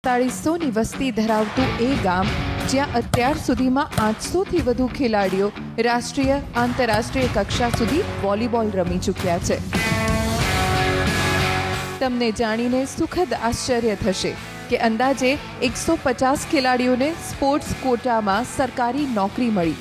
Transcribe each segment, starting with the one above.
4500ની વસ્તી ધરાવતું એ ગામ જ્યાં અત્યાર સુધીમાં 800થી વધુ ખેલાડીઓ રાષ્ટ્રીય આંતરરાષ્ટ્રીય કક્ષા સુધી વોલીબોલ રમી ચૂક્યા છે। તમને જાણીને સુખદ આશ્ચર્ય થશે કે અંદાજે 150 ખેલાડીઓને સ્પોર્ટ્સ કોટામાં સરકારી નોકરી મળી,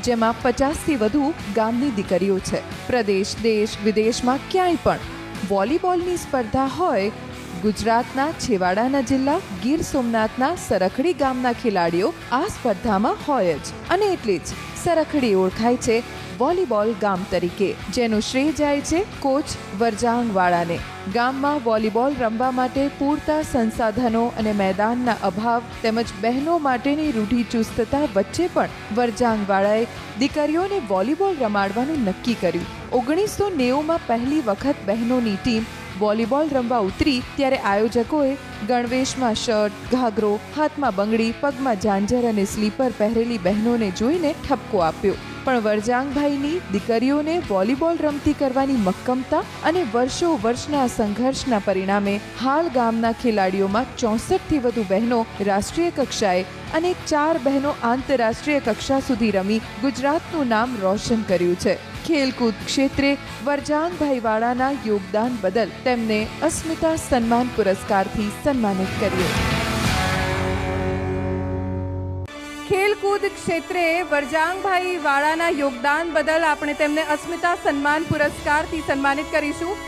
જેમાં 50થી વધુ ગામની દીકરીઓ છે। પ્રદેશ, દેશ, વિદેશમાં ક્યાંય પણ વોલીબોલની સ્પર્ધા હોય, ગુજરાતના છેવાડાના જિલ્લા ગીર સોમનાથના સરખડી ગામના ખેલાડીઓ આ સ્પર્ધામાં હોય જ, અને એટલે જ સરખડી ઓળખાય છે વોલીબોલ ગામ તરીકે, જેનું શ્રેય જાય છે કોચ વરજાંગવાળાને। ગામમાં વોલીબોલ રમવા માટે પૂરતા સંસાધનો અને મેદાનના અભાવ તેમજ બહેનો માટેની રૂઢિચુસ્તતા વચ્ચે પણ વરજાંગવાળાએ દીકરીઓને વોલીબોલ રમાડવાનું નક્કી કર્યું। 1990માં પહેલી વખત બહેનોની ટીમ વોલીબોલ રમવા ઉતરી ત્યારે આયોજકોએ ગણવેશમાં શર્ટ, ઘાઘરો, હાથમાં બંગડી, પગમાં ઝાંઝર અને સ્લીપર પહેરેલી બહેનોને જોઈને ઠપકો આપ્યો, પણ વરજાંગભાઈની દીકરીઓને વોલીબોલ રમતી કરવાની મક્કમતા અને વર્ષના સંઘર્ષના પરિણામે હાલ ગામના ખેલાડીઓમાં 64થી વધુ બહેનો રાષ્ટ્રીય કક્ષાએ અને 4 બહેનો આંતરરાષ્ટ્રીય કક્ષા સુધી રમી ગુજરાતનું નામ રોશન કર્યું છે। ખેલકૂદ ક્ષેત્રે વરજાંગભાઈ વાળાના યોગદાન બદલ તેમને અસ્મિતા સન્માન પુરસ્કારથી સન્માનિત કર્યો। ખેલકૂદ ક્ષેત્રે વરજાંગભાઈ વાળાના યોગદાન બદલ આપણે તેમને અસ્મિતા સન્માન પુરસ્કારથી સન્માનિત કરીશું।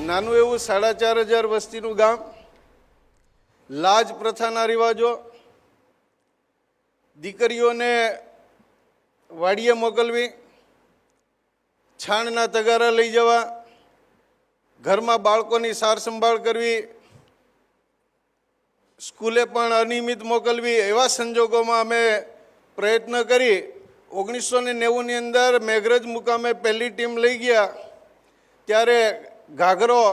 નાનું એવું 4500 વસ્તીનું ગામ, લાજ પ્રથાના રિવાજો, દીકરીઓને વાડીએ મોકલવી, છાણના તગારા લઈ જવા, ઘરમાં બાળકોની સાર સંભાળ કરવી, સ્કૂલે પણ અનિયમિત મોકલવી, એવા સંજોગોમાં અમે પ્રયત્ન કરી 1990ની અંદર મેઘરજ મુકામે પહેલી ટીમ લઈ ગયા ત્યારે ઘાઘરો,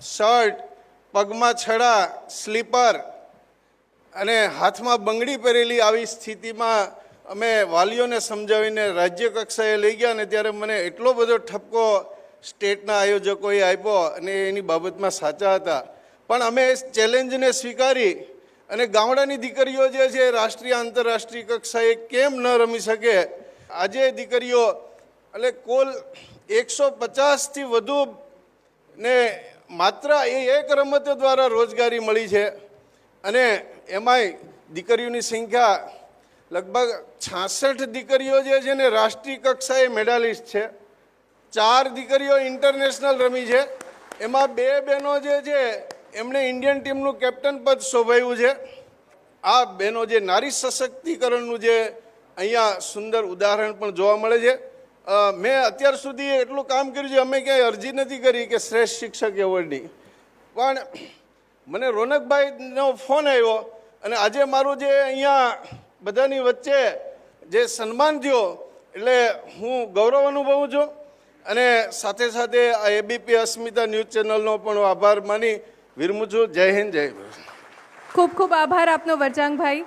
શર્ટ, પગમાં છડા, સ્લીપર અને હાથમાં બંગડી પહેરેલી આવી સ્થિતિમાં અમે વાલીઓને સમજાવીને રાજ્ય કક્ષાએ લઈ ગયા, અને ત્યારે મને એટલો બધો ઠપકો સ્ટેટના આયોજકોએ આપ્યો અને એની બાબતમાં સાચા હતા, પણ અમે ચેલેન્જને સ્વીકારી અને ગામડાની દીકરીઓ જે છે રાષ્ટ્રીય આંતરરાષ્ટ્રીય કક્ષાએ કેમ ન રમી શકે। આજે દીકરીઓ એટલે કુલ 150થી વધુ ને માત્ર એ એક રમત દ્વારા રોજગારી મળી છે, અને એમાંય દીકરીઓની સંખ્યા લગભગ 66 દીકરીઓ જે છે ને રાષ્ટ્રીય કક્ષાએ મેડાલિસ્ટ છે, 4 દીકરીઓ ઇન્ટરનેશનલ રમી છે, એમાં 2 બહેનો જે છે એમણે ઇન્ડિયન ટીમનું કેપ્ટન પદ શોભાવ્યું છે। આ બહેનો જે નારી સશક્તિકરણનું જે અહીંયા સુંદર ઉદાહરણ પણ જોવા મળે છે। મેં અત્યાર સુધી એટલું કામ કર્યું છે, અમે ક્યાંય અરજી નથી કરી કે શ્રેષ્ઠ શિક્ષક એવોર્ડની, પણ મને રોનકભાઈનો ફોન આવ્યો અને આજે મારું જે અહીંયા બધાની વચ્ચે જે સન્માન થયો એટલે હું ગૌરવ અનુભવું છું, અને સાથે સાથે આ એબીપી અસ્મિતા ન્યૂઝ ચેનલનો પણ આભાર માની વિરમું છું। જય હિન્દ, જય ભારત। ખૂબ ખૂબ આભાર આપનો વરજાંગભાઈ।